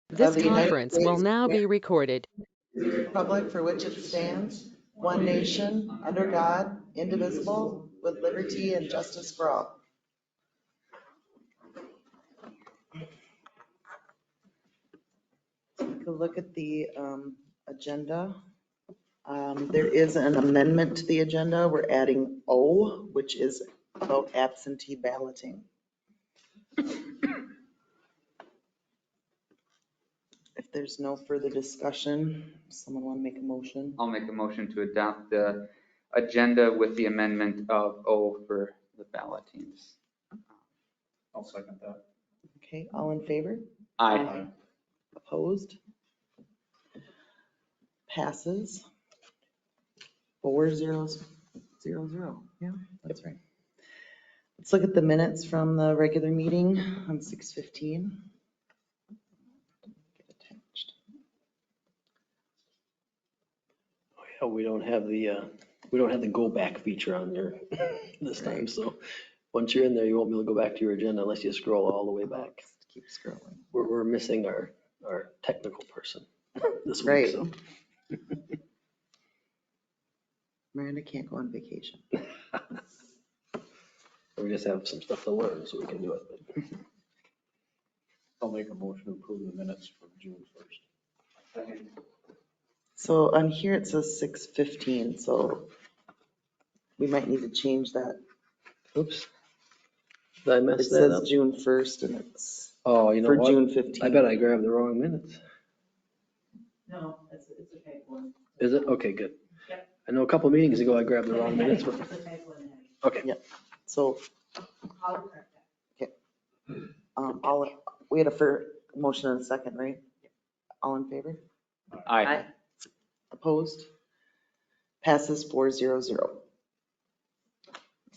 This of the United conference will States now be recorded. Republic for which it stands, one nation, under God, indivisible, with liberty and justice for all. Take a look at the agenda. There is an amendment to the agenda. We're adding O, which is about absentee balloting. If there's no further discussion, someone want to make a motion? I'll make a motion to adopt the agenda with the amendment of O for the ballotings. I'll second that. Okay, all in favor? Aye. Opposed? Passes. 4-0-0-0. Yeah, that's right. Let's look at the minutes from the regular meeting on 6/15. Get attached. Oh, yeah, we don't have the go back feature on there this time, so once you're in there, you won't be able to go back to your agenda unless you scroll all the way back. Keep scrolling. We're missing our technical person this week, Right. so. Miranda can't go on vacation. We just have some stuff to learn, so we can do it. I'll make a motion to approve the minutes from June 1st. So on here it says 6/15, so we might need to change that. Oops. Did I It mess that up? says June 1st and it's Oh, you know for what? June 15th. I bet I grabbed the wrong minutes. No, it's a type one. Is it? Okay, good. Yep. I know a couple meetings ago I grabbed the wrong minutes. It's a type one. Okay. So I'll correct we had a motion and a second, right? All in favor? Aye. Opposed? Passes 4-0-0.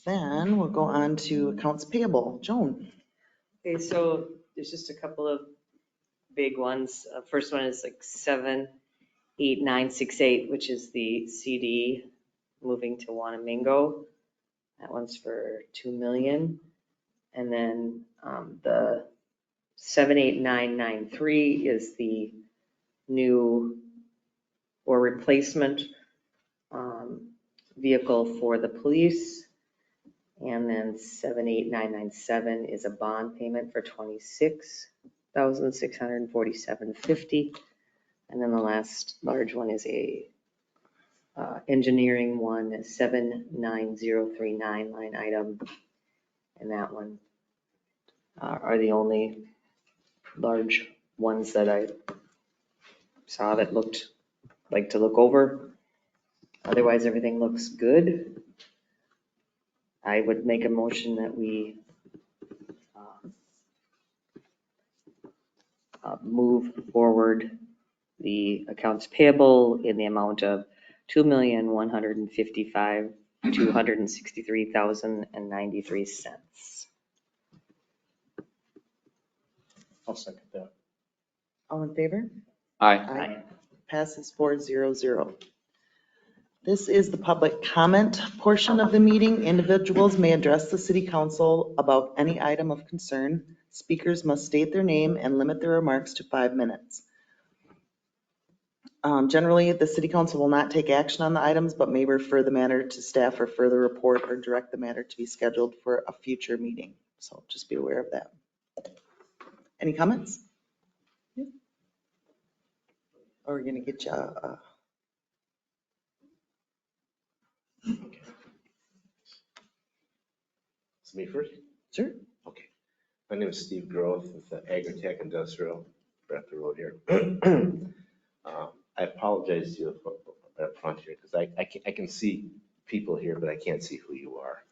Then we'll go on to accounts payable. Joan? Okay, so there's just a couple of big ones. First one is like 78968, which is the CD moving to Wanamingo. That one's for 2 million. And then the 78993 is the new or replacement vehicle for the police. And then 78997 is a bond payment for $26,647.50. And then the last large one is a engineering one, 79039 line item. And that one are the only large ones that I saw that looked like to look over. Otherwise, everything looks good. I would make a motion that we move forward the accounts payable in the amount of $2,155,263.93. I'll second that. All in favor? Aye. Passes 4-0-0. This is the public comment portion of the meeting. Individuals may address the city council about any item of concern. Speakers must state their name and limit their remarks to 5 minutes. Generally, the city council will not take action on the items, but may refer the matter to staff for further report or direct the matter to be scheduled for a future meeting. So just be aware of that. Any comments? Or we're gonna get you It's me first? sure. Okay. My name is Steve Groth with the Agritech Industrial, right up the road here. I apologize to you up front here because I can see people here, but I can't see who you are.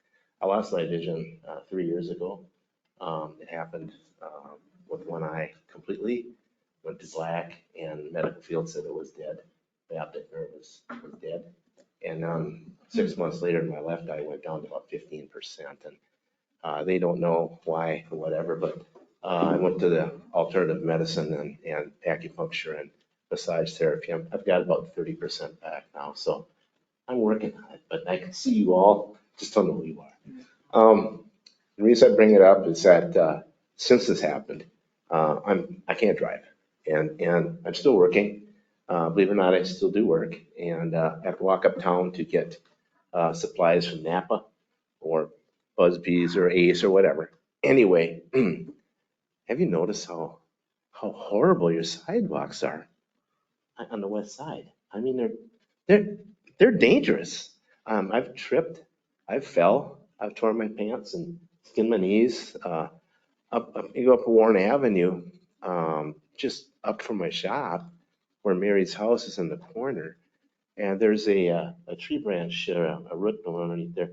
I lost my vision 3 years ago. It happened with one eye completely, went to black, and medical field said it was dead. The optic nerve was dead. And 6 months later, my left eye went down to about 15%. And they don't know why or whatever, but I went to the alternative medicine and acupuncture and massage therapy. I've got about 30% back now, so I'm working on it, but I can see you all, just don't know who you are. The reason I bring it up is that since this happened, I can't drive. And I'm still working. Believe it or not, I still do work, and I have to walk uptown to get supplies from Napa or Busby's or Ace or whatever. Anyway, have you noticed how horrible your sidewalks are on the west side? I mean, they're dangerous. I've tripped, I've fell, I've torn my pants and skinned my knees. You go up Warren Avenue, just up from my shop, where Mary's house is in the corner, and there's a tree branch, a root going underneath there.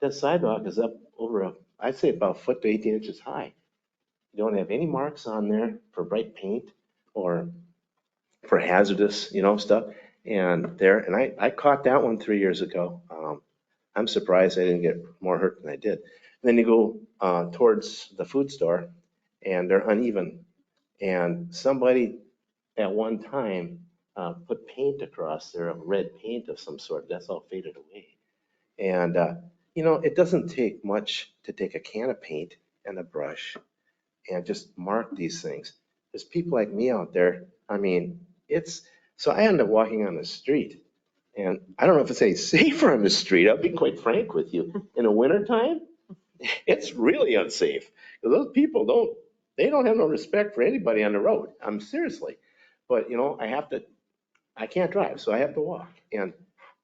That sidewalk is up over I'd say about a foot to 18 inches high. You don't have any marks on there for bright paint or for hazardous, stuff. And I caught that one 3 years ago. I'm surprised I didn't get more hurt than I did. And then you go towards the food store, and they're uneven. And somebody at one time put paint across there, a red paint of some sort. That's all faded away. And, it doesn't take much to take a can of paint and a brush and just mark these things. There's people like me out there. I mean, so I end up walking on the street, and I don't know if it's any safer on the street. I'll be quite frank with you. In the wintertime, it's really unsafe. Because those people they don't have no respect for anybody on the road. I'm seriously. But, I can't drive, so I have to walk. And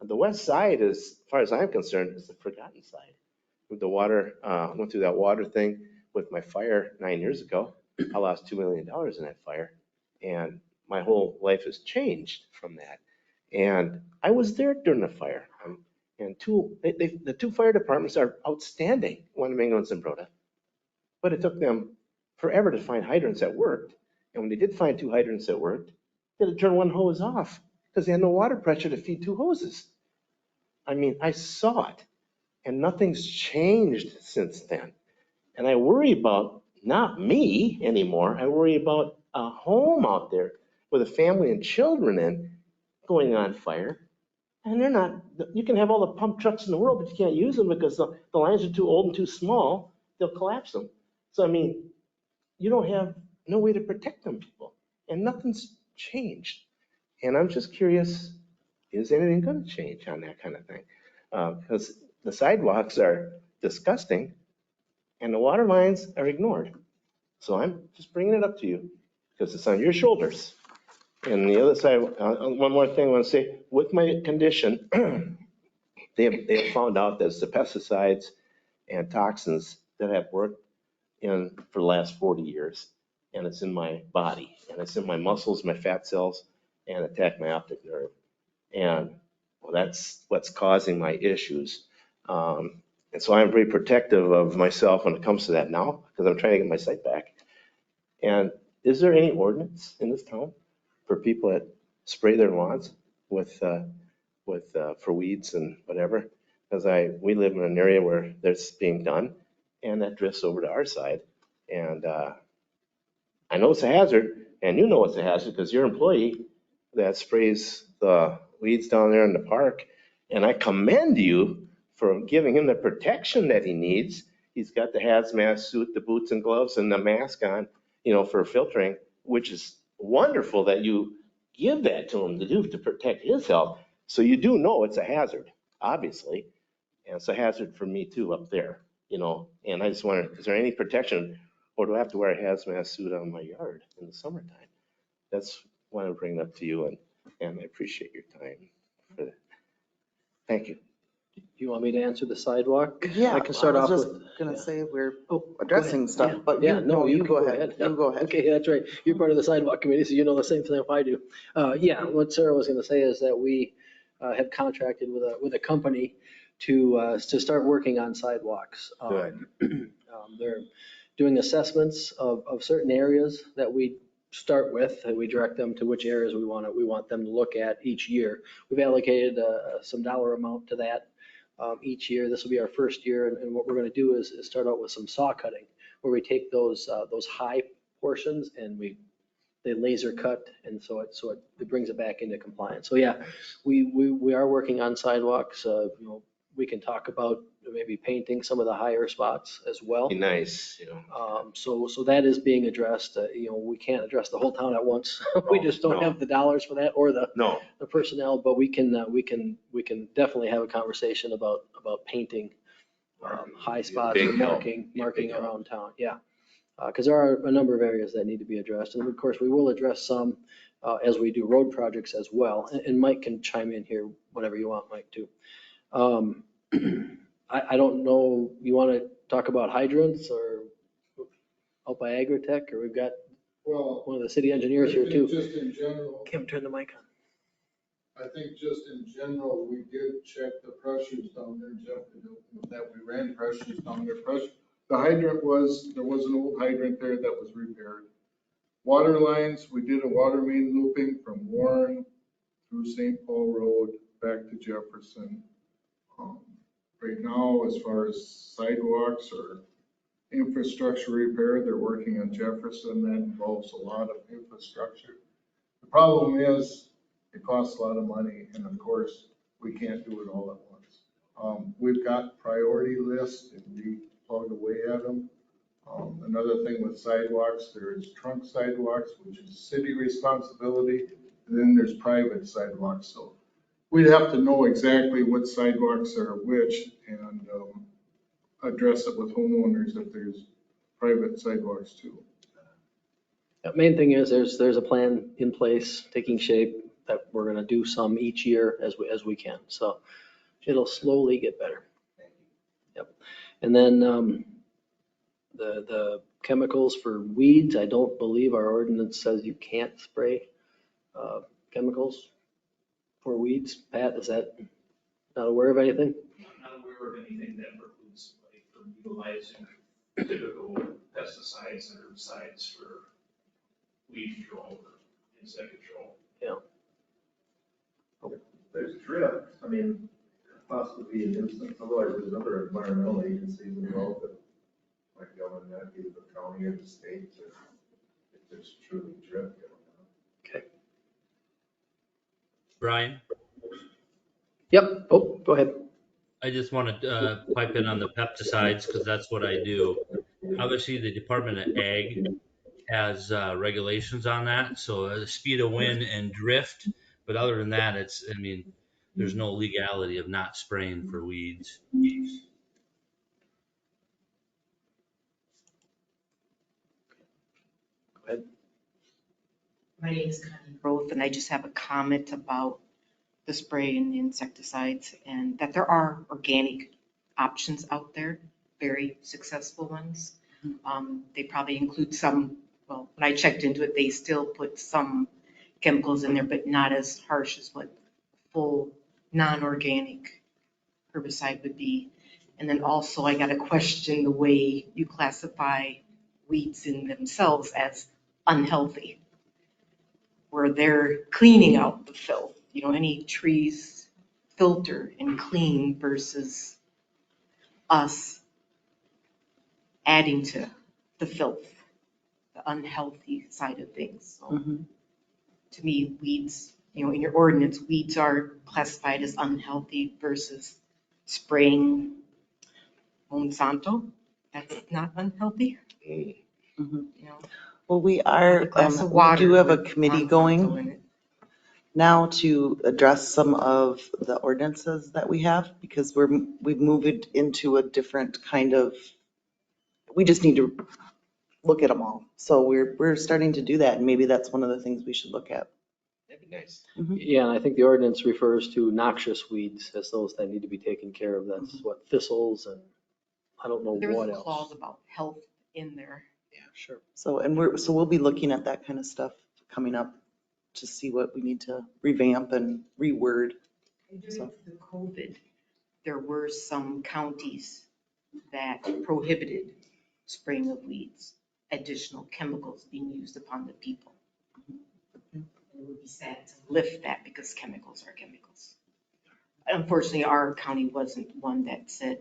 the west side is, as far as I'm concerned, is the forgotten side. With the water, went through that water thing with my fire 9 years ago. I lost $2 million in that fire. And my whole life has changed from that. And I was there during the fire. And the two fire departments are outstanding, one in Mangum and Broda. But it took them forever to find hydrants that worked. And when they did find two hydrants that worked, they had to turn one hose off because they had no water pressure to feed two hoses. I mean, I saw it, and nothing's changed since then. And I worry about not me anymore. I worry about a home out there with a family and children in going on fire. And they're not, you can have all the pump trucks in the world, but you can't use them because the lines are too old and too small. They'll collapse them. So, I mean, you don't have no way to protect them people. And nothing's changed. And I'm just curious, is anything going to change on that kind of thing? Because the sidewalks are disgusting and the water lines are ignored. So I'm just bringing it up to you because it's on your shoulders. And the other side, one more thing I want to say, with my condition, they have found out that it's the pesticides and toxins that have worked for the last 40 years. And it's in my body, and it's in my muscles, my fat cells, and attack my optic nerve. And well, that's what's causing my issues. And so I'm very protective of myself when it comes to that now, because I'm trying to get my sight back. And is there any ordinance in this town for people that spray their lawns for weeds and whatever? Because we live in an area where that's being done, and that drifts over to our side. And I know it's a hazard, and you know it's a hazard because you're an employee that sprays the weeds down there in the park. And I commend you for giving him the protection that he needs. He's got the hazmat suit, the boots and gloves, and the mask on, for filtering, which is wonderful that you give that to him to do to protect his health. So you do know it's a hazard, obviously. And it's a hazard for me too up there, and I just wonder, is there any protection, or do I have to wear a hazmat suit on my yard in the summertime? That's why I'm bringing it up to you, and I appreciate your time for that. Thank you. Do you want me to answer the sidewalk? Yeah, I can start off was with. just gonna say we're Oh, go addressing ahead. stuff, Yeah, but yeah, no, you go ahead. You go ahead. Okay, that's right. You're part of the sidewalk committee, so you know the same thing I do. Yeah, what Sarah was gonna say is that we have contracted with a company to start working on sidewalks. Good. They're doing assessments of certain areas that we start with, and we direct them to which areas we want them to look at each year. We've allocated some dollar amount to that each year. This will be our first year, and what we're going to do is start out with some saw cutting, where we take those high portions and they laser cut, and so it brings it back into compliance. So yeah, we are working on sidewalks. we can talk about maybe painting some of the higher spots as well. Be nice, So that is being addressed. We can't address the whole town at once. We just don't No. have the dollars for that or the No, personnel, but we can definitely have a conversation about painting high spots Big or help. marking Big help. around town, yeah. Because there are a number of areas that need to be addressed. And of course, we will address some as we do road projects as well. And Mike can chime in here whenever you want, Mike, too. I don't know, you want to talk about hydrants or out by Agritech, or we've got Well, one of the city engineers I here think too. just in general, Kim, turn the mic on. I think just in general, we did check the pressures down there, Jeff, that we ran pressures down there. The hydrant there was an old hydrant there that was repaired. Water lines, we did a water main looping from Warren through St. Paul Road back to Jefferson. Right now, as far as sidewalks or infrastructure repair, they're working on Jefferson. That involves a lot of infrastructure. The problem is, it costs a lot of money, and of course, we can't do it all at once. We've got priority lists, and we plug away at them. Another thing with sidewalks, there's trunk sidewalks, which is city responsibility, and then there's private sidewalks. So we'd have to know exactly what sidewalks are which, and address it with homeowners if there's private sidewalks too. The main thing is there's a plan in place, taking shape, that we're going to do some each year as we can. So it'll slowly get better. Yep. And then the chemicals for weeds, I don't believe our ordinance says you can't spray chemicals for weeds. Pat, is that not aware of anything? I'm not aware of anything that precludes somebody from utilizing typical pesticides and herbicides for weed control or insect control. There's drift, I mean, possibly an instance, otherwise there's other environmental agencies involved that might govern that, either the county or the state, if there's truly drift going on. Okay. Brian, Yep. Oh, go ahead. I just want to pipe in on the pesticides because that's what I do. Obviously, the Department of Ag has regulations on that, so the speed of wind and drift. But other than that, there's no legality of not spraying for weeds. Go ahead. My name is Connie Groth, and I just have a comment about the spray and the insecticides, and that there are organic options out there, very successful ones. They probably include some, well, when I checked into it, they still put some chemicals in there, but not as harsh as what full non-organic herbicide would be. And then also I got to question the way you classify weeds in themselves as unhealthy, where they're cleaning out the filth. Any trees filter and clean versus us adding to the filth, the unhealthy side of things. So to me, weeds, in your ordinance, weeds are classified as unhealthy versus spraying Monsanto. That's not unhealthy. Well, we are, we do have a committee going now to address some of the ordinances that we have, because we've moved into a different kind of, we just need to look at them all. So we're starting to do that, and maybe that's one of the things we should look at. that'd be nice. Yeah, and I think the ordinance refers to noxious weeds as those that need to be taken care of. That's what thistles and I don't know There's what a clause else. about health in there. Yeah, sure. So we'll be looking at that kind of stuff coming up to see what we need to revamp and reword. During the COVID, there were some counties that prohibited spraying of weeds, additional chemicals being used upon the people. It would be sad to lift that because chemicals are chemicals. Unfortunately, our county wasn't one that said,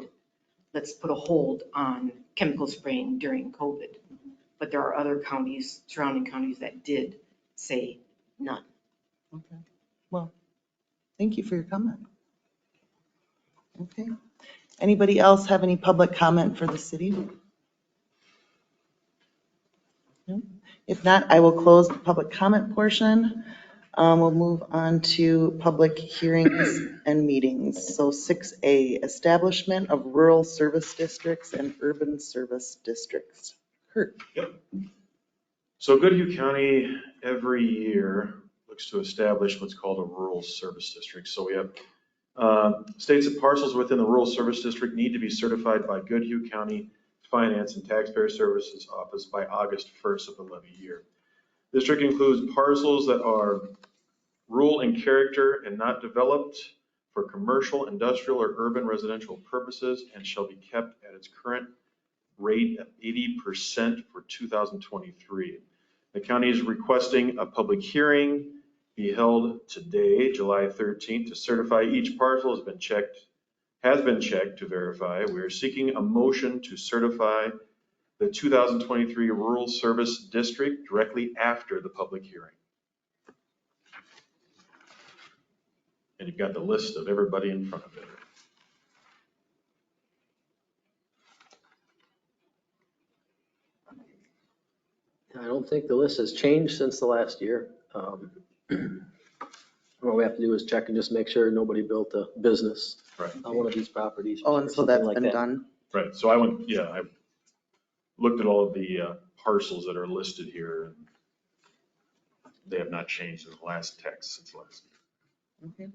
let's put a hold on chemical spraying during COVID. But there are other counties, surrounding counties, that did say none. Okay. Well, thank you for your comment. Okay. Anybody else have any public comment for the city? No? If not, I will close the public comment portion. We'll move on to public hearings and meetings. So 6A, establishment of rural service districts and urban service districts. Kurt. So Goodhue County every year looks to establish what's called a rural service district. So we have states that parcels within the rural service district need to be certified by Goodhue County Finance and Taxpayer Services Office by August 1st of the levy year. District includes parcels that are rural in character and not developed for commercial, industrial, or urban residential purposes and shall be kept at its current rate of 80% for 2023. The county is requesting a public hearing be held today, July 13th, to certify each parcel has been checked to verify. We are seeking a motion to certify the 2023 Rural Service District directly after the public hearing. And you've got the list of everybody in front of it. I don't think the list has changed since the last year. What we have to do is check and just make sure nobody built a business Right. on one of these properties. Oh, or and so something that's like been that. done. Right, so I looked at all of the parcels that are listed here, and they have not changed in the last text since last year. Okay.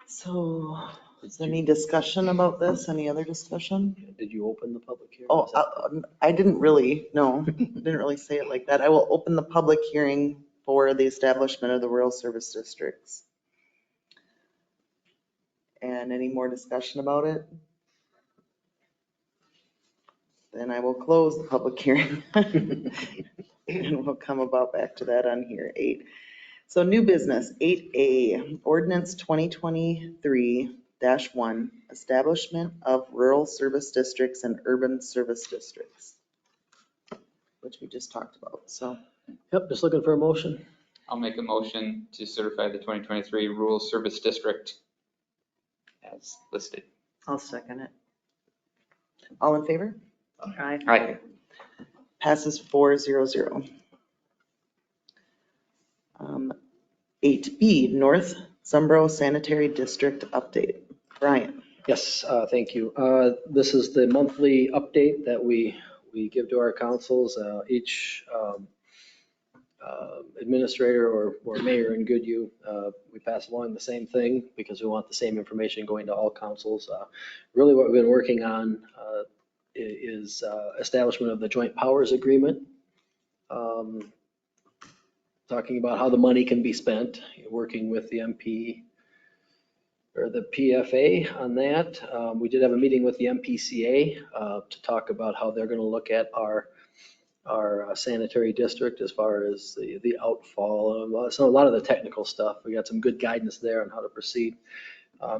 So, is there any discussion about this? Any other discussion? Did you open the public hearing? Oh, Is that- I didn't really, no, didn't really say it like that. I will open the public hearing for the establishment of the rural service districts. And any more discussion about it? Then I will close the public hearing. And we'll come about back to that on here, 8. So new business, 8A, ordinance 2023-1, establishment of rural service districts and urban service districts, which we just talked about, so. Yep, just looking for a motion. I'll make a motion to certify the 2023 Rural Service District as listed. I'll second it. All in favor? Aye. Aye. Passes 400. 8B, North Zumbro Sanitary District update. Brian. Yes, thank you. This is the monthly update that we give to our councils. Each administrator or mayor in Goodhue, we pass along the same thing because we want the same information going to all councils. Really what we've been working on is establishment of the joint powers agreement. Talking about how the money can be spent, working with the MP or the PFA on that. We did have a meeting with the MPCA to talk about how they're going to look at our sanitary district as far as the outfall. So a lot of the technical stuff, we got some good guidance there on how to proceed.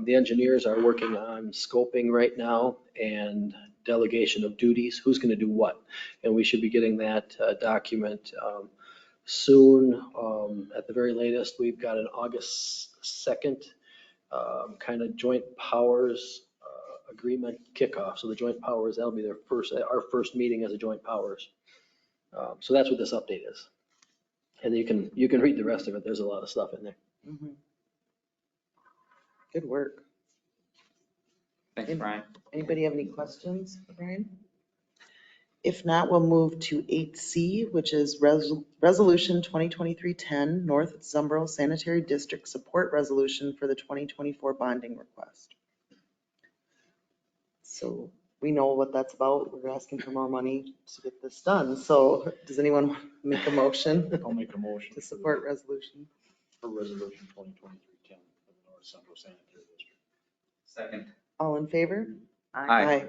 The engineers are working on scoping right now and delegation of duties, who's going to do what. And we should be getting that document soon. At the very latest, we've got an August 2nd kind of joint powers agreement kickoff. So the joint powers, that'll be our first meeting as a joint powers. So that's what this update is. And you can read the rest of it. There's a lot of stuff in there. Mhm. Good work. Thanks, Brian. Anybody have any questions for Brian? If not, we'll move to 8C, which is Resolution 2023-10, North Zumbro Sanitary District Support Resolution for the 2024 bonding request. So we know what that's about. We're asking for more money to get this done. So does anyone want to make a motion I'll make a motion to support resolution? for resolution 2023-10 for the North Central Sanitary District. Second. All in favor? Aye.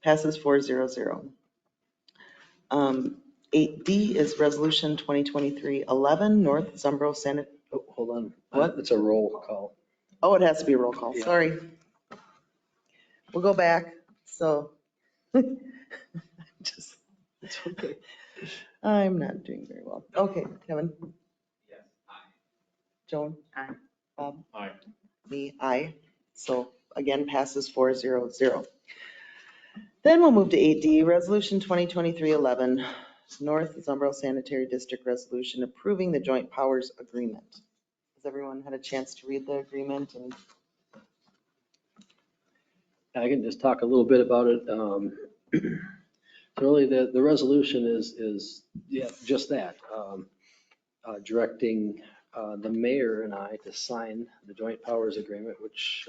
Passes 400. 8D is Resolution 2023-11, North Zumbro Sanitary. Oh, hold on. What? It's a roll call. Oh, it has to be a roll call. Yeah. Sorry. We'll go back. So. Just, it's okay. I'm not doing very well. Okay, Kevin. Yes. Aye. Joan. Aye. Bob? Aye. Me, aye. So again, passes 400. Then we'll move to 8D, Resolution 2023-11, North Zumbro Sanitary District Resolution approving the Joint Powers Agreement. Has everyone had a chance to read the agreement? And I can just talk a little bit about it. So really, the resolution is yeah, just that, directing the mayor and I to sign the joint powers agreement, which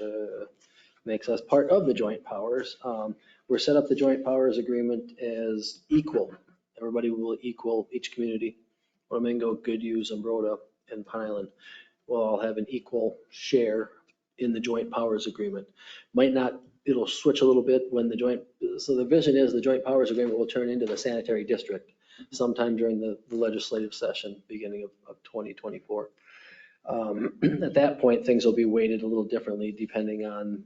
makes us part of the joint powers. We're set up the joint powers agreement as equal. Everybody will equal each community. Flamingo, Goodhue, Zumbrota, and Pine Island will all have an equal share in the joint powers agreement. Might not, it'll switch a little bit when the joint, so the vision is the joint powers agreement will turn into the sanitary district sometime during the legislative session, beginning of 2024. At that point, things will be weighted a little differently depending on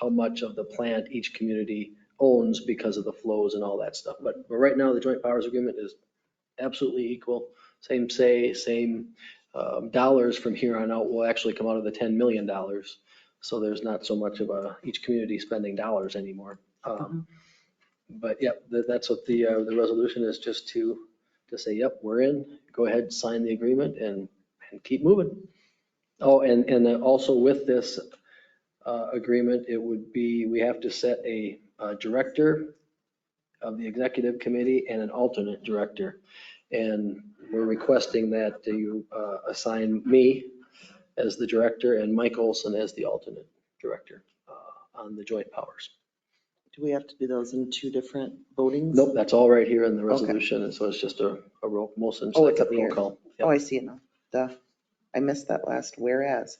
how much of the plant each community owns because of the flows and all that stuff. But right now, the joint powers agreement is absolutely equal. Same say, same dollars from here on out will actually come out of the $10 million. So there's not so much of each community spending dollars anymore. But yep, that's what the resolution is, just to say, yep, we're in, go ahead, sign the agreement and keep moving. Oh, and also with this agreement, it would be, we have to set a director of the executive committee and an alternate director. And we're requesting that you assign me as the director and Mike Olson as the alternate director on the joint powers. do we have to do those in two different votings? Nope, that's all right here in the resolution. And so it's just a roll, motion, Oh, it's second up roll here. call. Yep. Oh, I see it now. Duh. I missed that last whereas.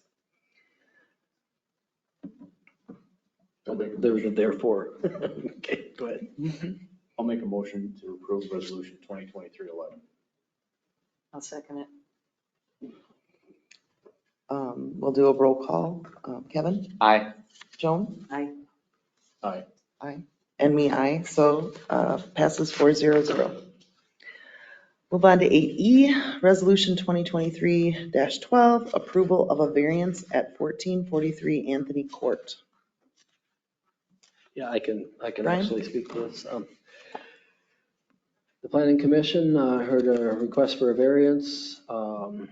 There was a therefore. Okay, go ahead. I'll make a motion to approve resolution 2023-11. I'll second it. We'll do a roll call. Kevin? Aye. Joan? Aye. Aye. Aye. And me, aye. So passes 400. Move on to 8E, Resolution 2023-12, approval of a variance at 1443 Anthony Court. Yeah, I can Brian? actually speak to this. The planning commission heard a request for a variance from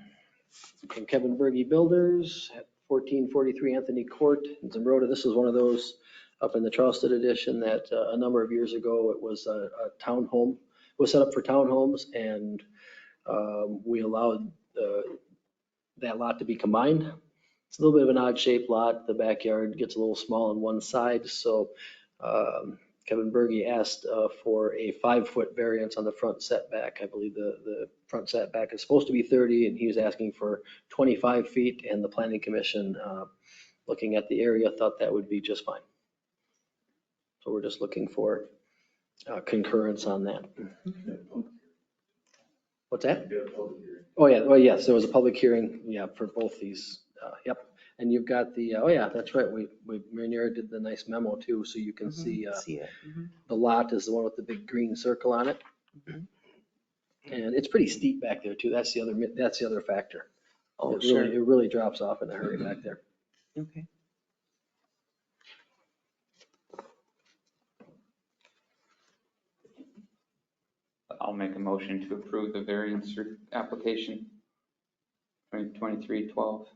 Kevin Berge Builders at 1443 Anthony Court in Zumbrota. This is one of those up in the Charleston edition that a number of years ago, it was a townhome. It was set up for townhomes, and we allowed that lot to be combined. It's a little bit of an odd shaped lot. The backyard gets a little small on one side. So Kevin Berge asked for a 5-foot variance on the front setback. I believe the front setback is supposed to be 30 and he was asking for 25 feet, and the planning commission, looking at the area, thought that would be just fine. So we're just looking for concurrence on that. What's that? Oh, yeah. Well, yes, there was a public hearing, yeah, for both these. Yep. And you've got the, oh yeah, that's right. Rainier did the nice memo too, so you can see it. the lot is the one with the big green circle on it. And it's pretty steep back there too. That's the other factor. Oh, It really drops off in a hurry back there. Okay. I'll make a motion to approve the variance application 2023-12.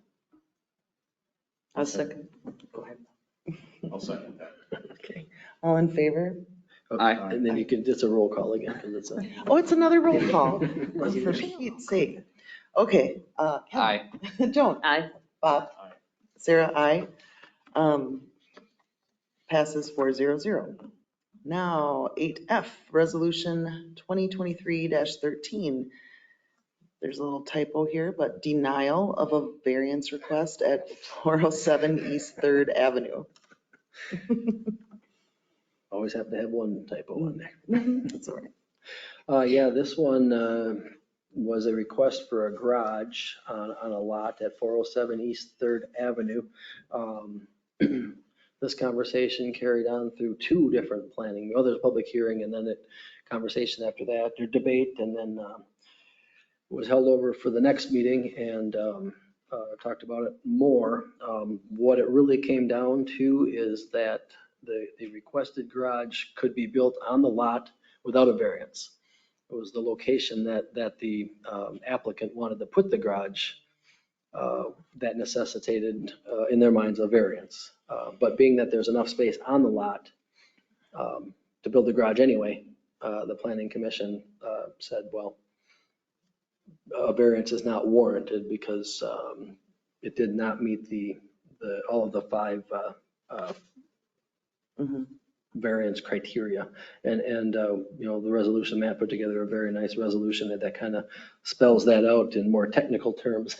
I'll second. Go ahead. I'll second that. Okay. All in favor? Aye. And then you can, it's a roll call again because it's a. Oh, it's another roll call. For Pete's sake. Okay. Kevin? Aye. Joan? Aye. Bob? Aye. Sarah, aye. Passes 400. Now, 8F, Resolution 2023-13. There's a little typo here, but denial of a variance request at 407 East 3rd Avenue. Always have to have one typo on there. That's all right. Yeah, this one was a request for a garage on a lot at 407 East 3rd Avenue. This conversation carried on through 2 different planning. There's a public hearing and then conversation after that, or debate, and then it was held over for the next meeting. And talked about it more. What it really came down to is that the requested garage could be built on the lot without a variance. It was the location that the applicant wanted to put the garage that necessitated, in their minds, a variance. But being that there's enough space on the lot to build the garage anyway, the planning commission said, well, a variance is not warranted because it did not meet all of the 5 variance criteria. And the resolution Matt put together, a very nice resolution that kind of spells that out in more technical terms.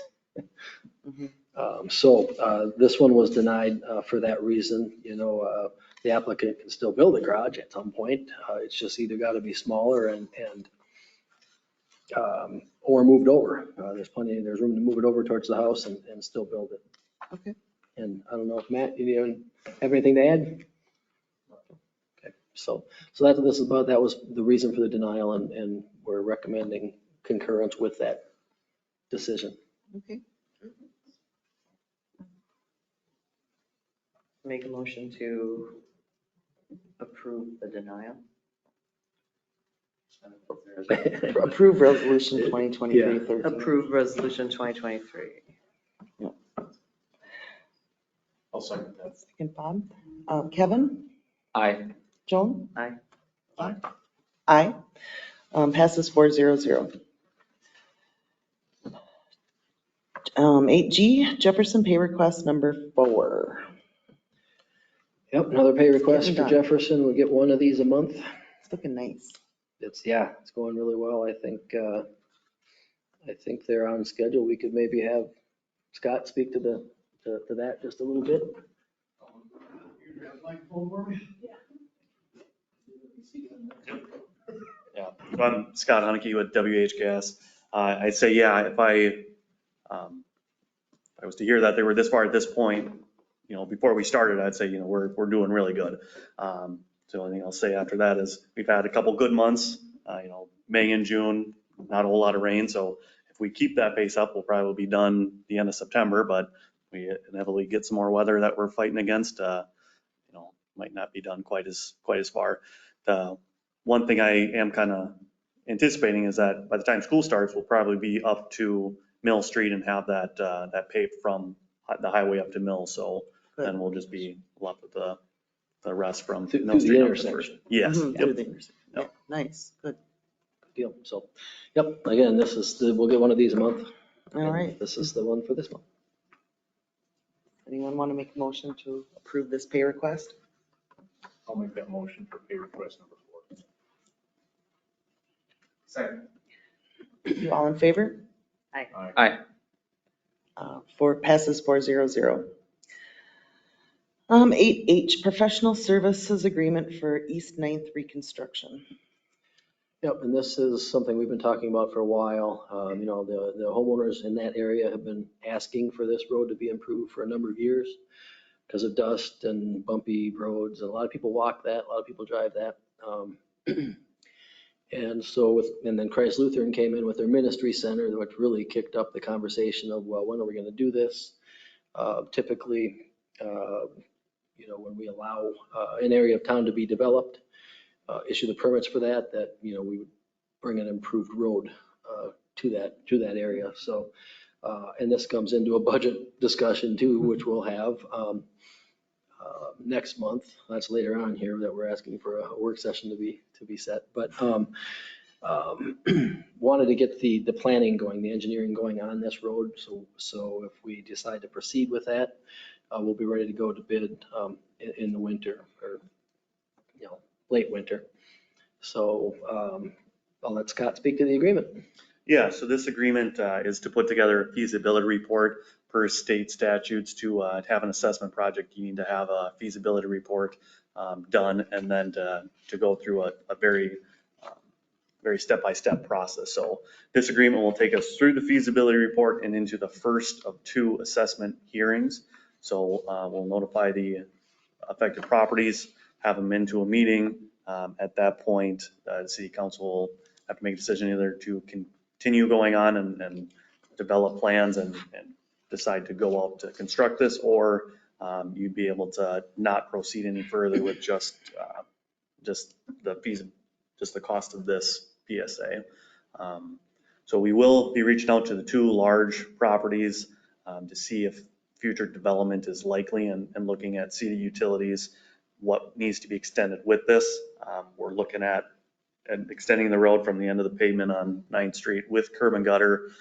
So this one was denied for that reason. The applicant can still build a garage at some point. It's just either got to be smaller or moved over. There's room to move it over towards the house and still build it. Okay. And I don't know if Matt, you have anything to add? Okay, so that's what this is about. That was the reason for the denial, and we're recommending concurrence with that decision. Okay. Make a motion to approve the denial. Approve resolution 2023-13. Approve resolution 2023. I'll second that. Second, Bob. Kevin? Aye. Joan? Aye. Aye. Passes 4-0-0. 8G, Jefferson pay request number 4. Yep, another pay request Getting for done. Jefferson. We get one of these a month. It's looking nice. It's going really well. I think they're on schedule. We could maybe have Scott speak to that just a little bit. Yeah, so I'm Scott Haneke with WH Gas. I'd say, if I was to hear that they were this far at this point, before we started, I'd say, we're doing really good. So the only thing I'll say after that is we've had a couple good months, May and June, not a whole lot of rain. So if we keep that pace up, we'll probably be done the end of September, but we inevitably get some more weather that we're fighting against, might not be done quite as far. The one thing I am kind of anticipating is that by the time school starts, we'll probably be up to Mill Street and have that paved from the highway up to Mill. So then we'll just be left with the rest from Mill Through Street. the up to First. intersection. Yes. Through Yep. the intersection. Yep. Nice, good. Deal. So, yep, again, we'll get one of these a month. All right. This is the one for this month. Anyone want to make a motion to approve this pay request? I'll make that motion for pay request number 4. Second. You all in favor? Aye. Passes 4-0-0. 8H, professional services agreement for East 9th reconstruction. Yep, and this is something we've been talking about for a while. The homeowners in that area have been asking for this road to be improved for a number of years because of dust and bumpy roads. And a lot of people walk that, a lot of people drive that. And then Christ Lutheran came in with their ministry center, which really kicked up the conversation of, well, when are we going to do this? Typically, when we allow an area of town to be developed, issue the permits for that, we would bring an improved road to that area. So, and this comes into a budget discussion too, which we'll have next month. That's later on here that we're asking for a work session to be set. But wanted to get the planning going, the engineering going on this road. So if we decide to proceed with that, we'll be ready to go to bid in the winter or late winter. So I'll let Scott speak to the agreement. Yeah, so this agreement is to put together a feasibility report per state statutes. To have an assessment project, you need to have a feasibility report done, and then to go through a very step-by-step process. So this agreement will take us through the feasibility report and into the first of 2 assessment hearings. So we'll notify the affected properties, have them into a meeting. At that point, the city council will have to make a decision either to continue going on and develop plans and decide to go out to construct this, or you'd be able to not proceed any further with just the fees, just the cost of this PSA. So we will be reaching out to the 2 large properties to see if future development is likely and looking at city utilities, what needs to be extended with this. We're looking at extending the road from the end of the pavement on 9th Street with curb and gutter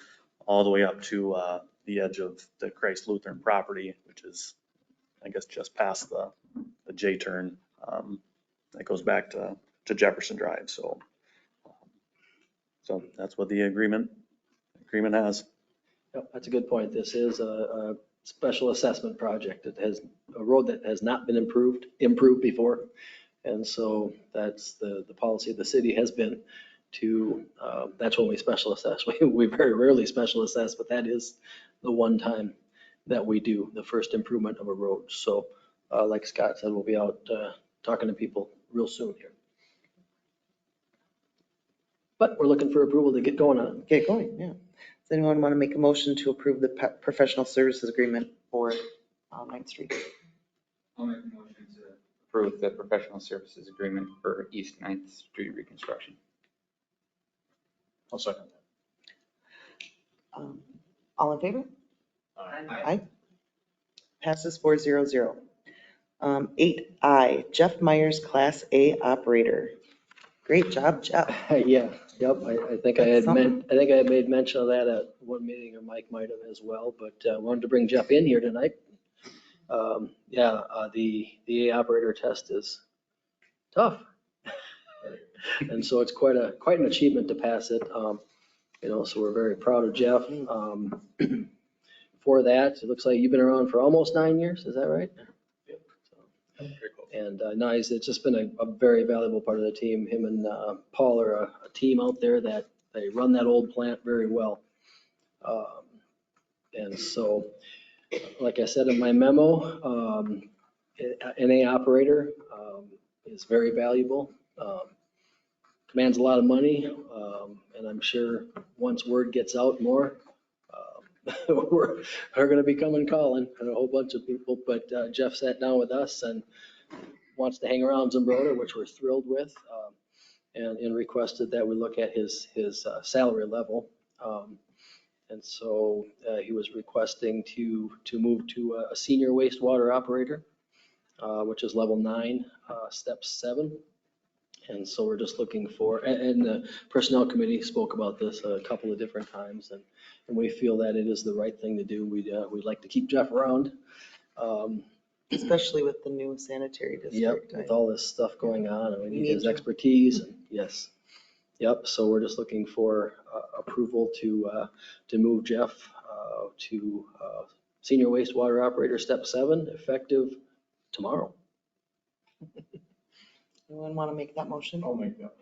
all the way up to the edge of the Christ Lutheran property, which is, I guess, just past the J turn. That goes back to Jefferson Drive. So that's what the agreement has. Yep, that's a good point. This is a special assessment project. It has a road that has not been improved before. And so that's the policy of the city has been to, that's when we special assess. We very rarely special assess, but that is the one time that we do the first improvement of a road. So like Scott said, we'll be out talking to people real soon here. But we're looking for approval to get going on it. Get going, yeah. Does anyone want to make a motion to approve the professional services agreement for 9th Street? I'll make a motion to approve the professional services agreement for East 9th Street reconstruction. I'll second that. All in favor? Aye. Passes 400. 8I, Jeff Myers, Class A Operator. Great job, Jeff. Yeah, yep. I think I had made mention of that at one meeting, or Mike might have as well, but I wanted to bring Jeff in here tonight. The A operator test is tough. And so it's quite an achievement to pass it. So we're very proud of Jeff. For that, it looks like you've been around for almost 9 years, is that right? And it's just been a very valuable part of the team. Him and Paul are a team out there that they run that old plant very well. And so, like I said in my memo, an A operator is very valuable, commands a lot of money, and I'm sure once word gets out more, we're going to be coming calling and a whole bunch of people. But Jeff sat down with us and wants to hang around Zumbrota, which we're thrilled with, and requested that we look at his salary level. And so he was requesting to move to a senior wastewater operator, which is level 9, step 7. And so we're just looking for, and the personnel committee spoke about this a couple of different times, and we feel that it is the right thing to do. We'd like to keep Jeff around. Especially with the new sanitary district. Yep, with all this stuff going on, and we need his expertise. And yes. Yep, so we're just looking for approval to move Jeff to senior wastewater operator, step 7, effective tomorrow. Anyone want to make that motion? I'll make that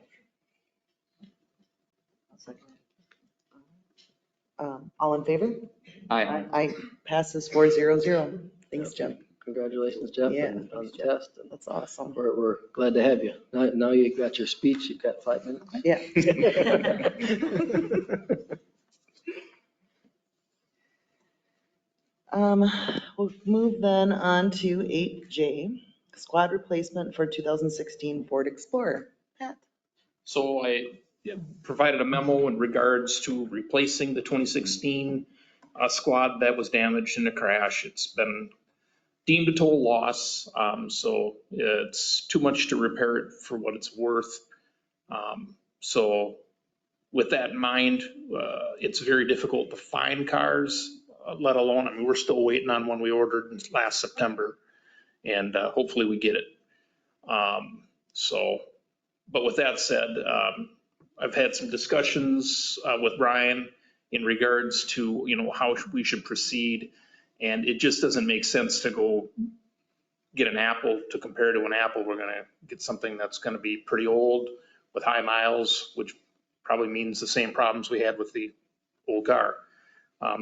motion. All in favor? Aye. Aye. Passes 400. Thanks, Jeff. Congratulations, Jeff, Yeah, on the thanks, Jeff. test. And That's awesome. we're glad to have you. Now you got your speech, you've got 5 minutes. Yeah. We'll move then on to 8J, squad replacement for 2016 Ford Explorer. Pat? So I provided a memo in regards to replacing the 2016 squad that was damaged in the crash. It's been deemed a total loss, so it's too much to repair it for what it's worth. So with that in mind, it's very difficult to find cars, let alone, we're still waiting on one we ordered last September, and hopefully we get it. But with that said, I've had some discussions with Brian in regards to, how we should proceed. And it just doesn't make sense to go get an Apple to compare to an Apple. We're going to get something that's going to be pretty old with high miles, which probably means the same problems we had with the old car.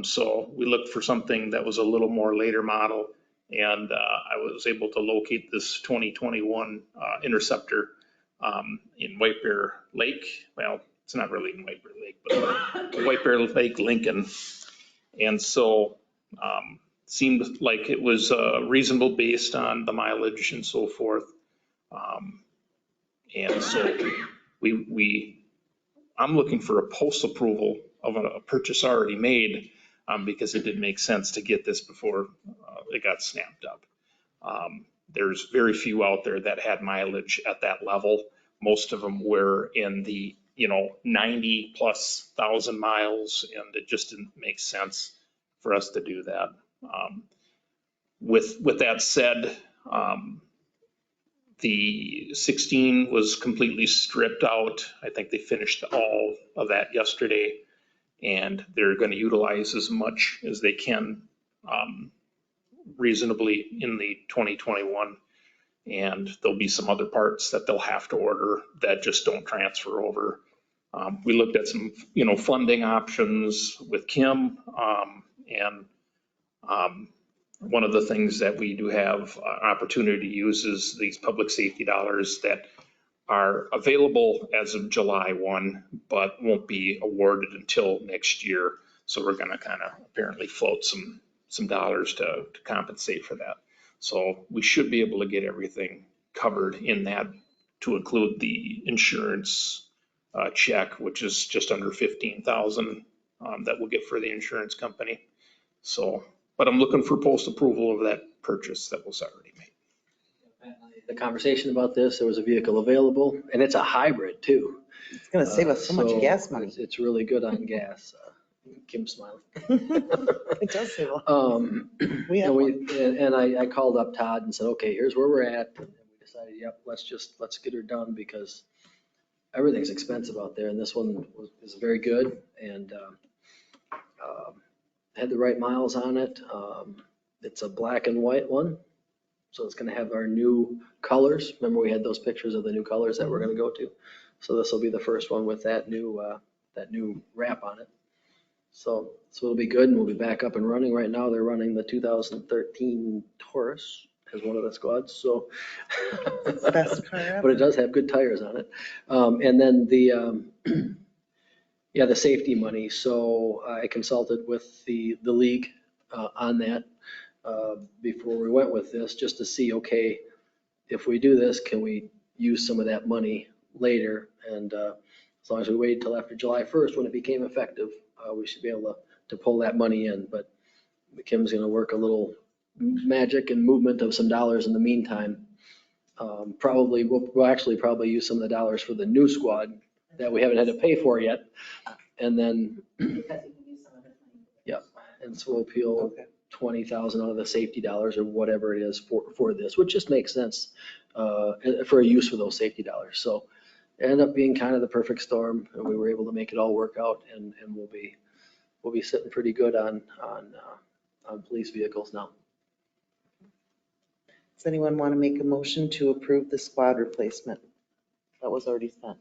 So we looked for something that was a little more later model. And I was able to locate this 2021 Interceptor in White Bear Lake. Well, it's not really in White Bear Lake, but White Bear Lake, Lincoln. And so Seemed like it was reasonable based on the mileage and so forth. And so I'm looking for a post-approval of a purchase already made, because it didn't make sense to get this before it got snapped up. There's very few out there that had mileage at that level. Most of them were in the 90,000+ miles, and it just didn't make sense for us to do that. With that said, the 16 was completely stripped out. I think they finished all of that yesterday, and they're going to utilize as much as they can reasonably in the 2021. And there'll be some other parts that they'll have to order that just don't transfer over. We looked at some, funding options with Kim, and one of the things that we do have opportunity to use is these public safety dollars that are available as of July 1, but won't be awarded until next year. So we're going to kind of apparently float some dollars to compensate for that. So we should be able to get everything covered in that, to include the insurance check, which is just under 15,000 that we'll get for the insurance company. So, but I'm looking for post approval of that purchase that was already made. The conversation about this, there was a vehicle available, and it's a hybrid too. It's going to save us so much gas money. It's really good on gas. Kim's smiling. It does save a lot. I called up Todd and said, okay, here's where we're at. And we decided, yep, let's get her done, because everything's expensive out there, and this one is very good and had the right miles on it. It's a black and white one, so it's going to have our new colors. Remember, we had those pictures of the new colors that we're going to go to. So this will be the first one with that new wrap on it. So it'll be good, and we'll be back up and running. Right now, they're running the 2013 Taurus as one of the squads. So, Best car ever. but it does have good tires on it. And then the safety money. So I consulted with the league on that before we went with this, just to see, okay, if we do this, can we use some of that money later? And as long as we wait until after July 1st, when it became effective, we should be able to pull that money in. But Kim's going to work a little magic and movement of some dollars in the meantime. Probably we'll actually probably use some of the dollars for the new squad that we haven't had to pay for yet. And then, yeah, and so we'll peel 20,000 out of the safety dollars or whatever it is for this, which just makes sense for a use for those safety dollars. So it ended up being kind of the perfect storm, and we were able to make it all work out, and we'll be sitting pretty good on police vehicles now. Does anyone want to make a motion to approve the squad replacement? That was already spent.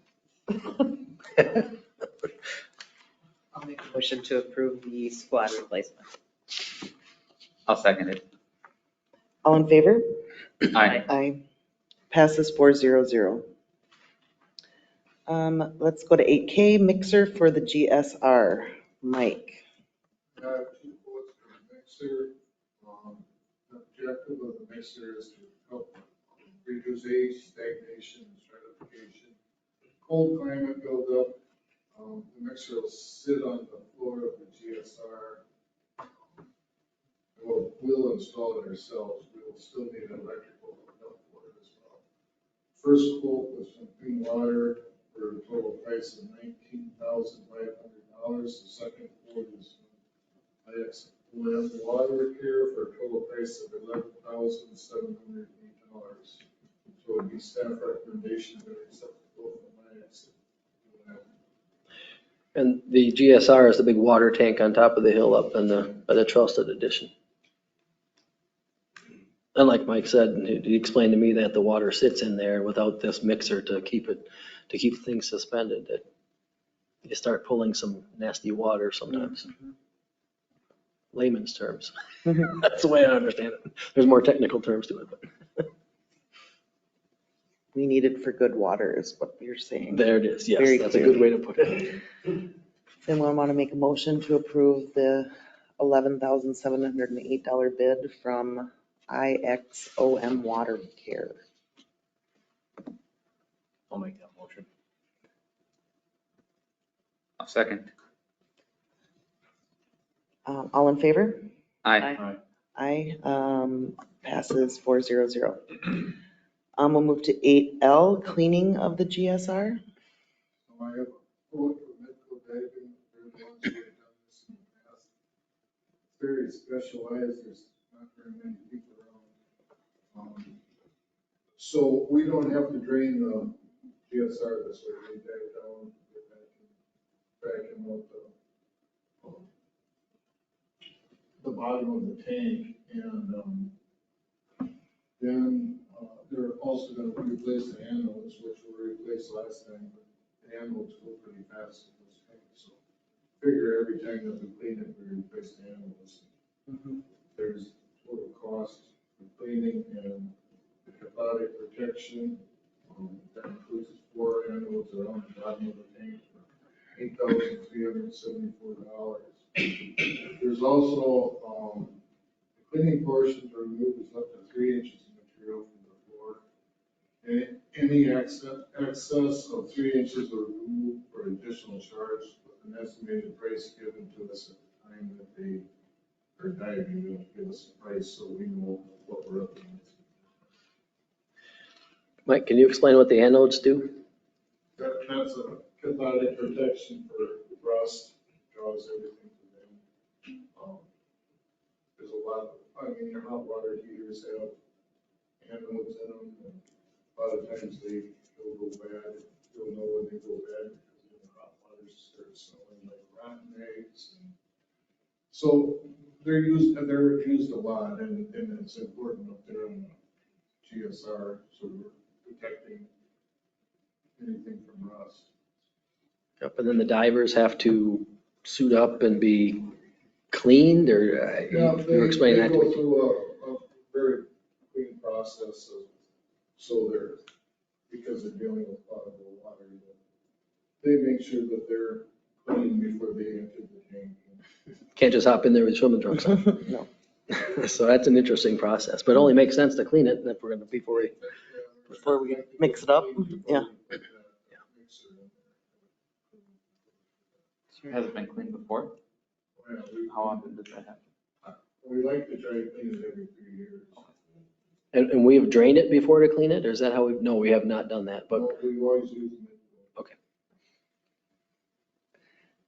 I'll make a motion to approve the squad replacement. I'll second it. All in favor? Aye. Aye. Passes 400. Let's go to 8K, mixer for the GSR. Mike. I have 2 quotes for the mixer. The objective of the mixer is to help reduce age, stagnation, and stratification. Cold climate buildup. The mixer will sit on the floor of the GSR. We'll install it ourselves. We will still need an electrical hookup for it as well. First quote was from Clean Water for a total price of $19,500. The second quote is from IX Water Repair for a total price of $11,708. So it would be staff recommendation to accept the quote from IX. And the GSR is the big water tank on top of the hill up in by the Charleston addition. And like Mike said, he explained to me that the water sits in there without this mixer to keep things suspended, that you start pulling some nasty water sometimes. Layman's terms. That's the way I understand it. There's more technical terms to it, but. We need it for good water is what you're saying. There it is. Yes, Very that's clear. a good way to put it. Anyone want to make a motion to approve the $11,708 bid from IXOM Water Care. I'll make that motion. I'll second. All in favor? Aye. Aye, passes 400. We'll move to 8L, cleaning of the GSR. So I have a quote from Midco Diving. They're the ones who have done this in the past. It's very specialized. There's not very many people around. So we don't have to drain the GSR this way. We dive down, get back in the bottom of the tank, and then they're also going to replace the anodes, which were replaced last time, but the anodes go pretty fast in those tanks. So figure every time that we clean it, we replace the anodes. There's total cost for cleaning and the cathodic protection. That includes 4 anodes around the bottom of the tank for $8,374. There's also the cleaning portion to remove is up to 3 inches of material from the floor. Any excess of 3 inches are removed for additional charge with an estimated price given to us at the time that they are diving. They don't give us a price, so we know what we're up against. Mike, can you explain what the anodes do? That's a cathodic protection for rust, draws everything to them. There's a lot of, your hot water heaters have anodes in them, and a lot of times they will go bad. You'll know when they go bad because the hot water starts smelling like rotten eggs. So they're used a lot, and it's important up there on the GSR, so we're protecting anything from rust. Yep, and then the divers have to suit up and be cleaned, or you were explaining that to They go me? through a very clean process of, so they're, because they're dealing with potable water, they make sure that they're clean before they enter the tank. Can't just hop in there with swimming trunks on. No. So that's an interesting process, but it only makes sense to clean it if we're gonna, before we mix it up, yeah. Has it been cleaned before? How often does that happen? We like to try to clean it every 3 years. And we have drained it before to clean it, or is that how no, we have not done that, but. No, we always use them. Okay.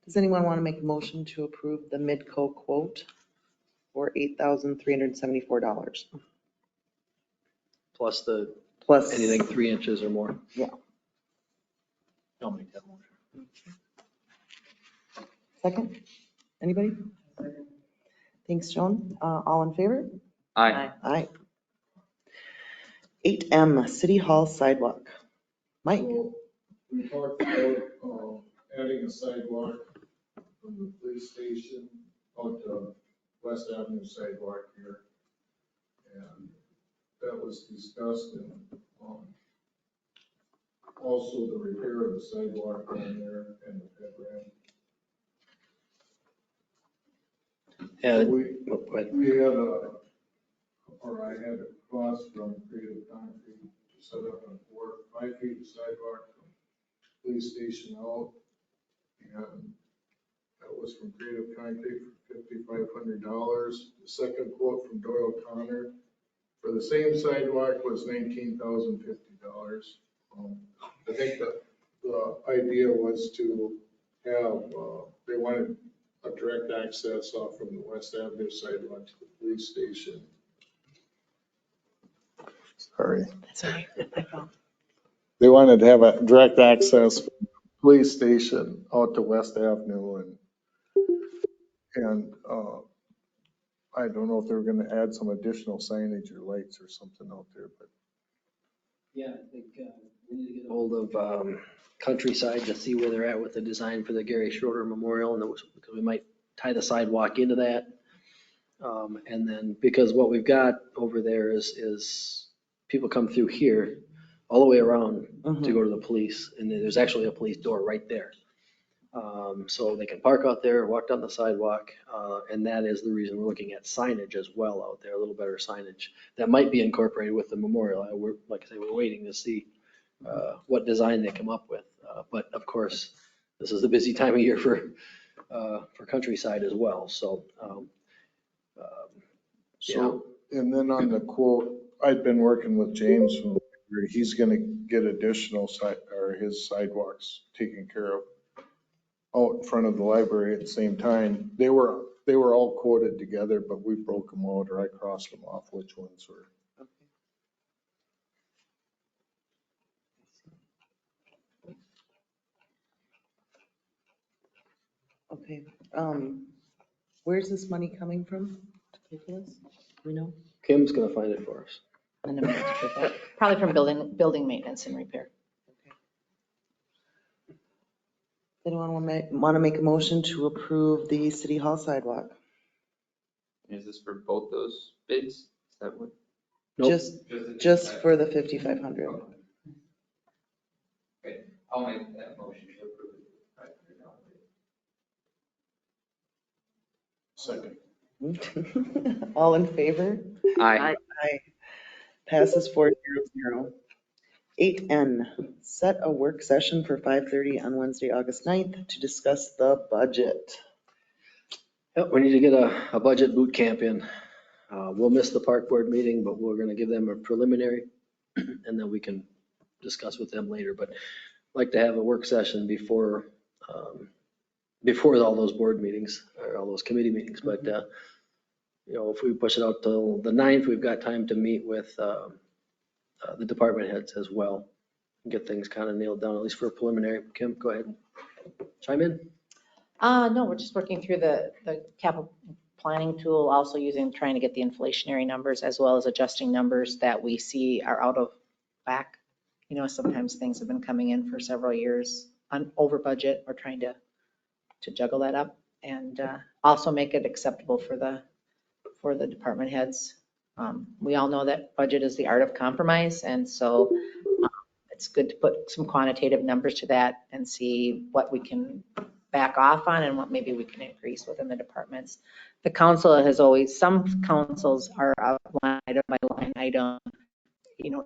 Does anyone want to make a motion to approve the Midco quote for $8,374? Plus Plus anything 3 inches or more. Yeah. I'll make that motion. Second? Anybody? Thanks, Joan. All in favor? Aye. Aye. 8M, City Hall sidewalk. Mike? So we talked about adding a sidewalk from the police station out to West Avenue sidewalk here. And that was discussed, and also the repair of the sidewalk down there and the ped ramp. And We had I had a cost from Creative Concrete to set up a 5 feet of sidewalk from police station out. And that was from Creative Concrete for $5,500. The second quote from Doyle Connor for the same sidewalk was $19,050. I think that the idea was to have, they wanted a direct access off from the West Avenue sidewalk to the police station. Sorry. That's all right. They wanted to have a direct access from the police station out to West Avenue, and I don't know if they were gonna add some additional signage or lights or something out there, but. yeah, I think we need to get a hold of Countryside to see where they're at with the design for the Gary Schroeder Memorial, and because we might tie the sidewalk into that. And then, because what we've got over there is people come through here all the way around to go to the police, and there's actually a police door right there. So they can park out there, walk down the sidewalk, and that is the reason we're looking at signage as well out there, a little better signage that might be incorporated with the memorial. We're, like I say, we're waiting to see what design they come up with. But of course, this is the busy time of year for Countryside as well, so. So, and then on the quote, I've been working with James, from he's gonna get additional his sidewalks taken care of out in front of the library at the same time. They were all quoted together, but we broke them out, or I crossed them off which ones were. Okay, where's this money coming from to pay for this? We know? Kim's gonna find it for us. In a minute, probably from building maintenance and repair. Anyone want to make a motion to approve the City Hall sidewalk? Is this for both those bids? Is that what? Nope. Just for the 5,500. Okay, I'll make that motion to approve it. Second. All in favor? Aye. Aye. Passes 4-0. 8N, set a work session for 5:30 on Wednesday, August 9th to discuss the budget. Yep, we need to get a budget boot camp in. We'll miss the park board meeting, but we're gonna give them a preliminary and then we can discuss with them later. But I'd like to have a work session before all those board meetings or all those committee meetings. But, if we push it out till the 9th, we've got time to meet with the department heads as well and get things kind of nailed down, at least for a preliminary. Kim, go ahead. Chime in. No, we're just working through the capital planning tool, also trying to get the inflationary numbers as well as adjusting numbers that we see are out of whack. Sometimes things have been coming in for several years over budget. We're trying to juggle that up and also make it acceptable for the department heads. We all know that budget is the art of compromise, and so it's good to put some quantitative numbers to that and see what we can back off on and what maybe we can increase within the departments. The council has always, some councils are line item by line item, in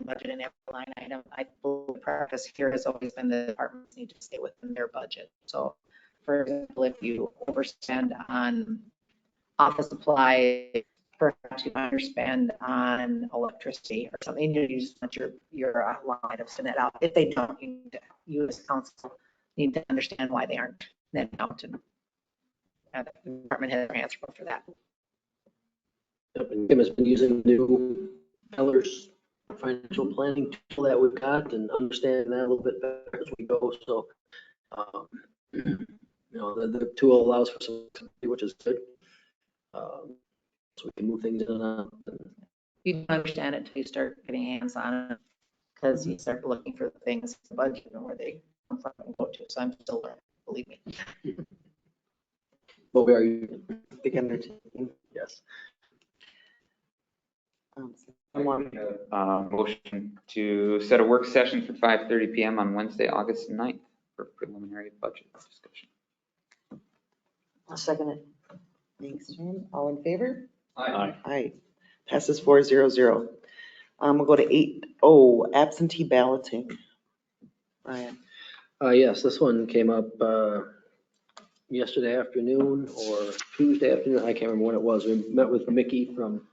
budget and every line item. I believe the practice here has always been the departments need to stay within their budget. So for example, if you overspend on office supply, perhaps you underspend on electricity or something, you just want your line items to net out. If they don't, you as council need to understand why they aren't net out, and the department heads are answerable for that. Yep, and Kim has been using the new Eller's financial planning tool that we've got and understanding that a little bit better as we go. So, the tool allows for some, which is good. So we can move things in and out. You don't understand it until you start getting hands on it, because you start looking for things in the budget and where they come from and go to. So I'm still learning, believe me. But we are using big undertaking. Yes. Motion to set a work session for 5:30 PM on Wednesday, August 9th for preliminary budget discussion. I'll second it. Thanks, John. All in favor? Aye. Aye. Passes 4-0. We'll go to 8O, absentee balloting. Ryan. Yes, this one came up yesterday afternoon or Tuesday afternoon. I can't remember when it was. We met with Mickey from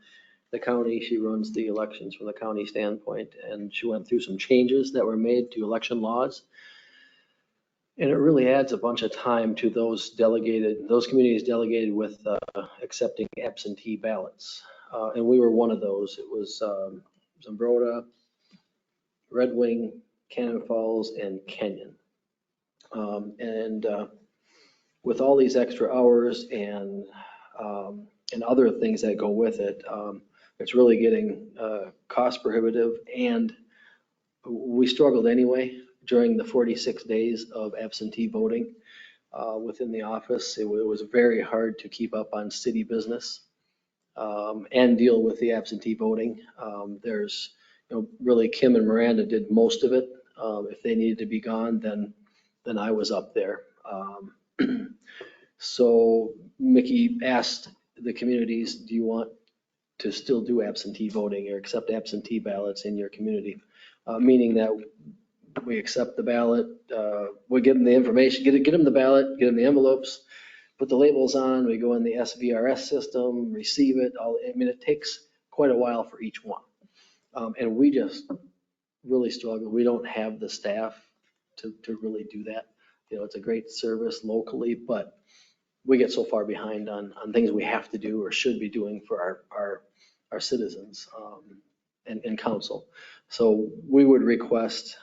the county. She runs the elections from the county standpoint, and she went through some changes that were made to election laws. And it really adds a bunch of time to those communities delegated with accepting absentee ballots. And we were one of those. It was Zumbrota, Red Wing, Cannon Falls, and Kenyon. With all these extra hours and other things that go with it, it's really getting cost prohibitive, and we struggled anyway during the 46 days of absentee voting within the office. It was very hard to keep up on city business and deal with the absentee voting. Really Kim and Miranda did most of it. If they needed to be gone, then than I was up there. So Mickey asked the communities, do you want to still do absentee voting or accept absentee ballots in your community? Meaning that we accept the ballot, we give them the information, get them the ballot, get them the envelopes, put the labels on, we go in the SVRS system, receive it. I mean, it takes quite a while for each one. And we just really struggle. We don't have the staff to really do that. You know, it's a great service locally, but we get so far behind on things we have to do or should be doing for our citizens and council. So we would request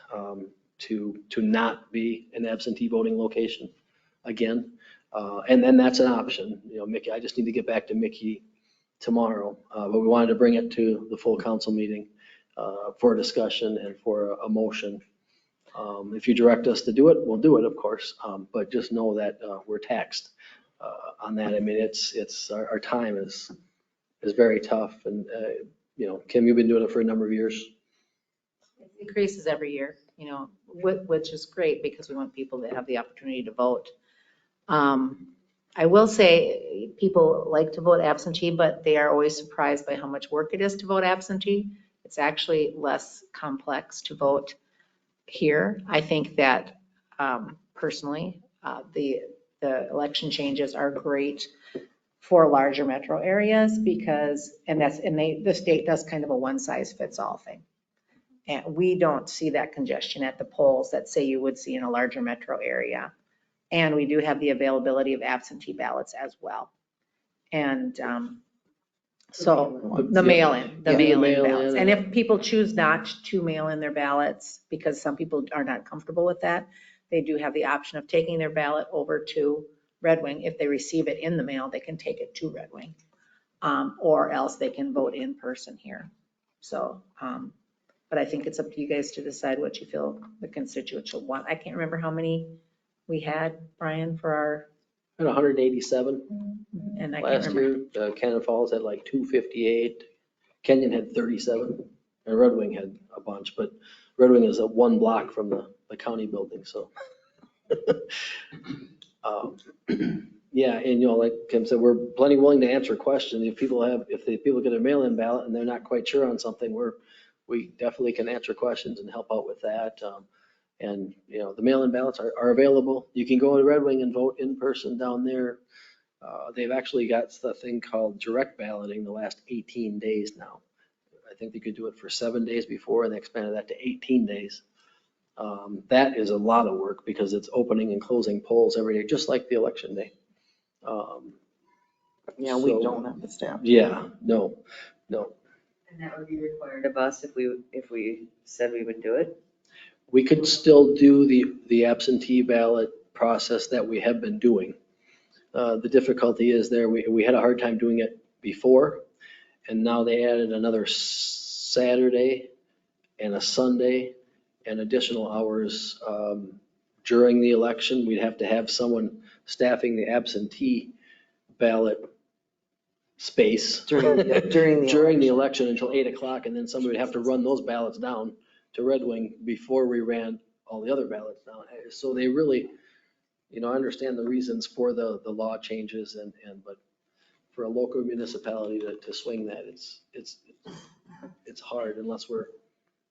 to not be an absentee voting location again. And then that's an option. You know, Mickey, I just need to get back to Mickey tomorrow, but we wanted to bring it to the full council meeting for a discussion and for a motion. If you direct us to do it, we'll do it, of course, but just know that we're taxed on that. I mean, it's our time is very tough. And, you know, Kim, you've been doing it for a number of years. It increases every year, you know, which is great because we want people to have the opportunity to vote. I will say people like to vote absentee, but they are always surprised by how much work it is to vote absentee. It's actually less complex to vote here. I think that personally, the election changes are great for larger metro areas because, the state does kind of a one size fits all thing. And we don't see that congestion at the polls that say you would see in a larger metro area. And we do have the availability of absentee ballots as well. And so the mail-in ballots. And if people choose not to mail in their ballots, because some people are not comfortable with that, they do have the option of taking their ballot over to Red Wing. If they receive it in the mail, they can take it to Red Wing. Or else they can vote in person here. So, but I think it's up to you guys to decide what you feel the constituents will want. I can't remember how many we had, Brian, for our. At 187 and I last can't year. remember. Cannon Falls had like 258. Kenyon had 37. And Red Wing had a bunch, but Red Wing is one block from the county building, so. Yeah, and you know, like Kim said, we're plenty willing to answer questions. If the people get a mail-in ballot and they're not quite sure on something, we definitely can answer questions and help out with that. And, you know, the mail-in ballots are available. You can go to Red Wing and vote in person down there. They've actually got the thing called direct balloting the last 18 days now. I think they could do it for 7 days before and they expanded that to 18 days. That is a lot of work because it's opening and closing polls every day, just like the election day. Yeah, we don't have the staff. Yeah, no. And that would be required of us if we said we would do it? We could still do the absentee ballot process that we have been doing. The difficulty is there, we had a hard time doing it before, and now they added another Saturday and a Sunday and additional hours during the election. We'd have to have someone staffing the absentee ballot space During the election until 8 o'clock, and then somebody would have to run those ballots down to Red Wing before we ran all the other ballots down. So they really, you know, understand the reasons for the law changes but for a local municipality to swing that, it's hard unless we're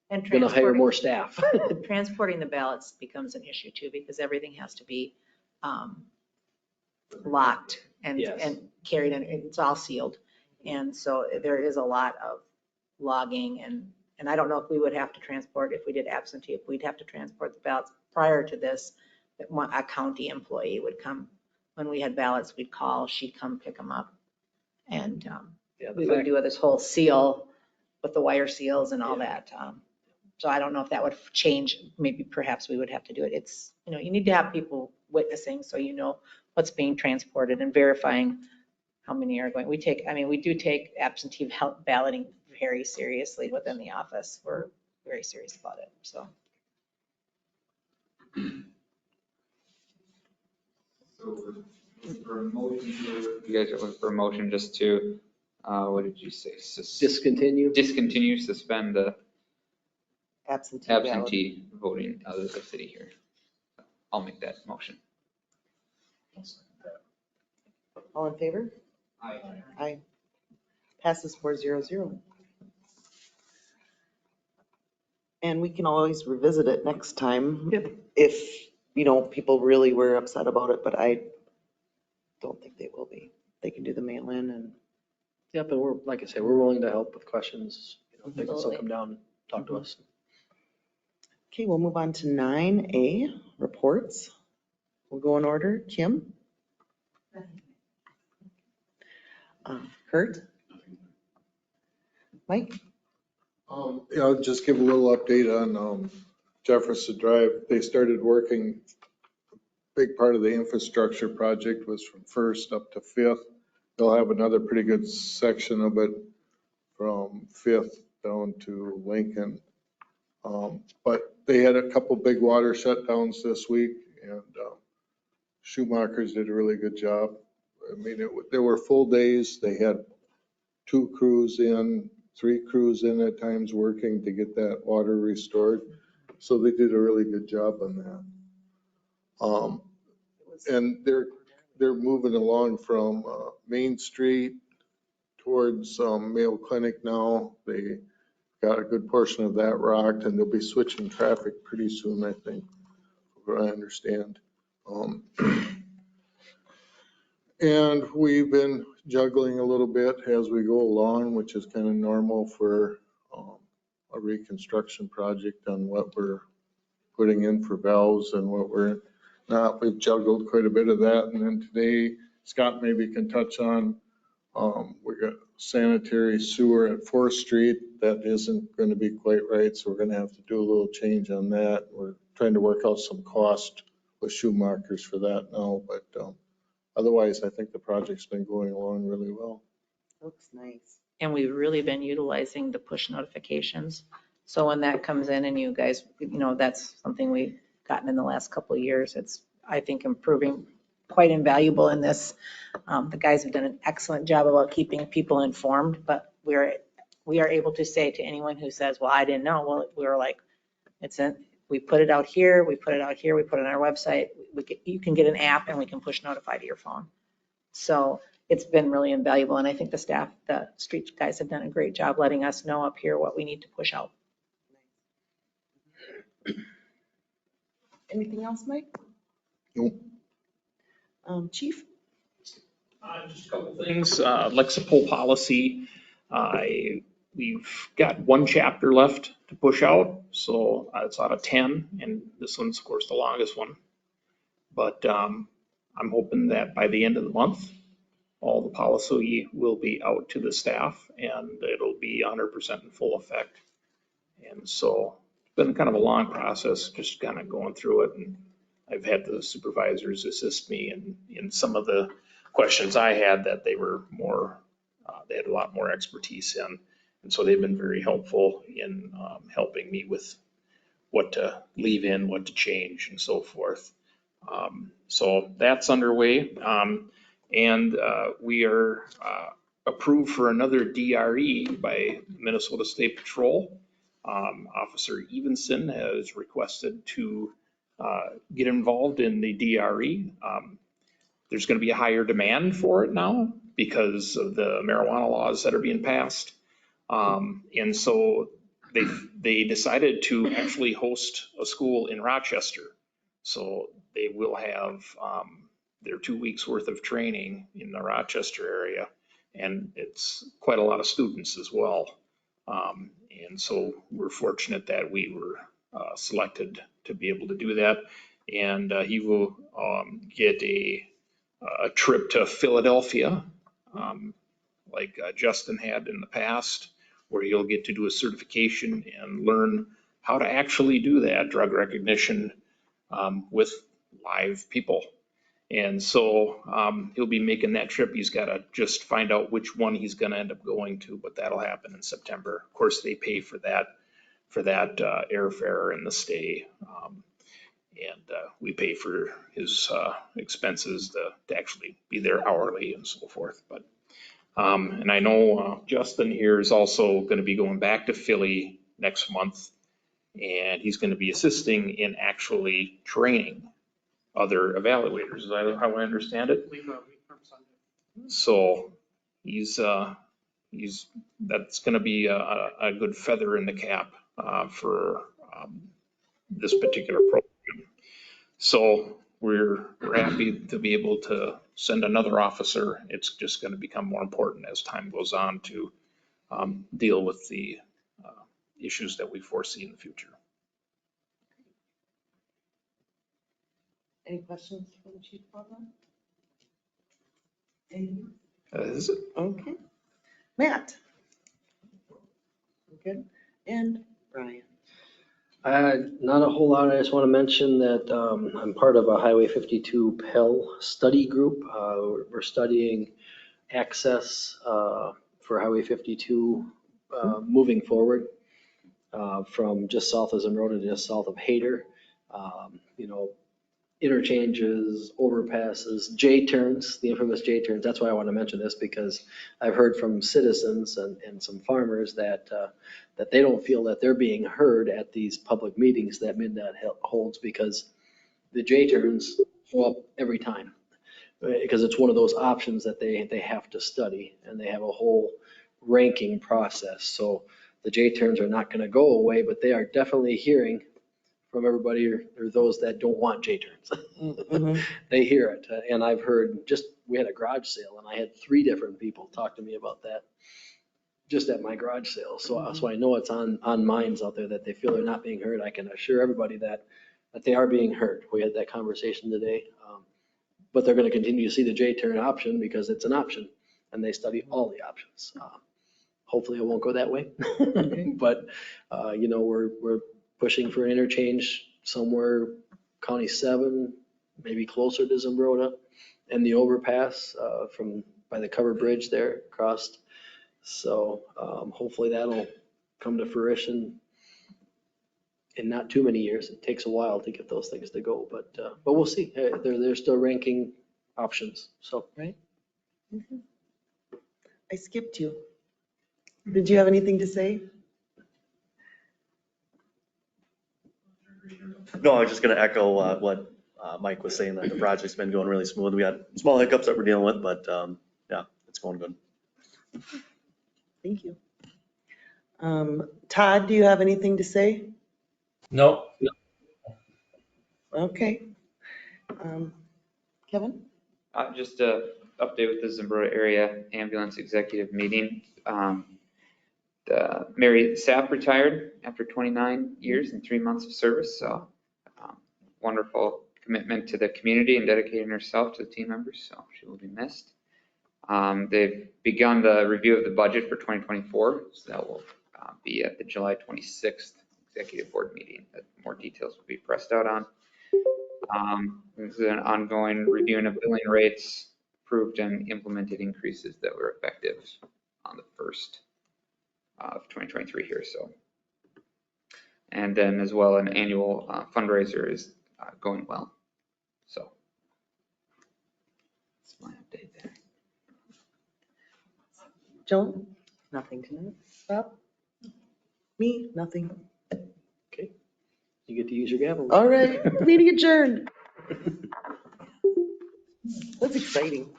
going to hire more staff. Transporting the ballots becomes an issue too, because everything has to be locked and carried, and it's all sealed. And so there is a lot of logging, and I don't know if we would have to transport, if we did absentee, if we'd have to transport the ballots. Prior to this, a county employee would come. When we had ballots, we'd call, she'd come pick them up. And we would do this whole seal with the wire seals and all that. So I don't know if that would change. Maybe perhaps we would have to do it. It's, you know, you need to have people witnessing so you know what's being transported and verifying how many are going. We do take absentee balloting very seriously within the office. We're very serious about it, so. For a motion, you guys are looking for a motion just to, what did you say? Discontinue, suspend the absentee voting out of the city here. I'll make that motion. All in favor? Aye. Aye. Passes 400. And we can always revisit it next time if, people really were upset about it, but I don't think they will be. They can do the mail-in and. Yep, and we're, like I say, we're willing to help with questions. They can still come down and talk to us. Okay, we'll move on to 9A, reports. We'll go in order. Kim? Kurt? Mike? Yeah, I'll just give a little update on Jefferson Drive. They started working, big part of the infrastructure project was from First up to Fifth. They'll have another pretty good section of it from Fifth down to Lincoln. But they had a couple big water shutdowns this week, and Schumacher's did a really good job. I mean, there were full days. They had 2 crews in, 3 crews in at times working to get that water restored. So they did a really good job on that. And they're moving along from Main Street towards Mayo Clinic now. They got a good portion of that rocked, and they'll be switching traffic pretty soon, I think, what I understand. And we've been juggling a little bit as we go along, which is kind of normal for a reconstruction project on what we're putting in for valves and what we're not. We've juggled quite a bit of that. And then today, Scott maybe can touch on, we got sanitary sewer at 4th Street. That isn't going to be quite right, so we're going to have to do a little change on that. We're trying to work out some cost with Schumacher's for that now, but otherwise, I think the project's been going along really well. Looks nice. And we've really been utilizing the push notifications. So when that comes in and you guys, that's something we've gotten in the last couple of years. It's, I think, improving, quite invaluable in this. The guys have done an excellent job about keeping people informed, but we are able to say to anyone who says, well, I didn't know. Well, we were like, we put it out here, we put it out here, we put it on our website. You can get an app and we can push notify to your phone. So it's been really invaluable. And I think the staff, the street guys have done a great job letting us know up here what we need to push out. Anything else, Mike? Nope. Chief? Just a couple things. Lexipol policy. We've got 1 chapter left to push out, so it's out of 10, and this one's, of course, the longest one. But I'm hoping that by the end of the month, all the policy will be out to the staff, and it'll be 100% in full effect. And so it's been kind of a long process, just kind of going through it, and I've had the supervisors assist me in some of the questions I had that they were more, they had a lot more expertise in. And so they've been very helpful in helping me with what to leave in, what to change, and so forth. So that's underway. And we are approved for another DRE by Minnesota State Patrol. Officer Evenson has requested to get involved in the DRE. There's going to be a higher demand for it now because of the marijuana laws that are being passed. And so they decided to actually host a school in Rochester. So they will have their 2 weeks worth of training in the Rochester area. And it's quite a lot of students as well. And so we're fortunate that we were selected to be able to do that. And he will get a trip to Philadelphia, like Justin had in the past, where he'll get to do a certification and learn how to actually do that drug recognition with live people. And so he'll be making that trip. He's got to just find out which one he's going to end up going to, but that'll happen in September. Of course, they pay for that airfare and the stay. And we pay for his expenses to actually be there hourly and so forth. But and I know Justin here is also going to be going back to Philly next month, and he's going to be assisting in actually training other evaluators. Is that how I understand it? So he's, that's going to be a good feather in the cap for this particular program. So we're happy to be able to send another officer. It's just going to become more important as time goes on to deal with the issues that we foresee in the future. Any questions for the chief about that? Is it? Okay. Matt? Good. And Brian? Not a whole lot. I just want to mention that I'm part of a Highway 52 Pell study group. We're studying access for Highway 52 moving forward from just south of Zimrota to just south of Hayter. Interchanges, overpasses, J-turns, the infamous J-turns. That's why I want to mention this, because I've heard from citizens and some farmers that they don't feel that they're being heard at these public meetings that MnDOT holds, because the J-turns go up every time. Because it's one of those options that they have to study, and they have a whole ranking process. So the J-turns are not going to go away, but they are definitely hearing from everybody or those that don't want J-turns. Mm-hmm. They hear it. And I've heard, we had a garage sale and I had 3 different people talk to me about that just at my garage sale. So I know it's on minds out there that they feel they're not being heard. I can assure everybody that they are being heard. We had that conversation today. But they're going to continue to see the J-turn option because it's an option and they study all the options. Hopefully it won't go that way. But, we're pushing for an interchange somewhere County 7, maybe closer to Zimrota, and the overpass by the covered bridge there across. So hopefully that'll come to fruition in not too many years. It takes a while to get those things to go, but we'll see. They're still ranking options. So Right. Mm-hmm. I skipped you. Did you have anything to say? No, I was just gonna echo what Mike was saying, that the project's been going really smooth. We had small hiccups that we're dealing with, but yeah, it's going good. Thank you. Todd, do you have anything to say? No. Okay. Kevin? Just a update with the Zimrota area ambulance executive meeting. Mary Sapp retired after 29 years and 3 months of service. So wonderful commitment to the community and dedicating herself to the team members. So she will be missed. They've begun the review of the budget for 2024. So that will be at the July 26th executive board meeting that more details will be pressed out on. There's an ongoing reviewing of billing rates, approved and implemented increases that were effective on the 1st of 2023 here. So, and then as well, an annual fundraiser is going well. So that's my update there. Joan? Nothing tonight. Bob? Me? Nothing. okay, you get to use your gavel. All right, meeting adjourned. That's exciting.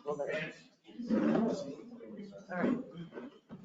All right.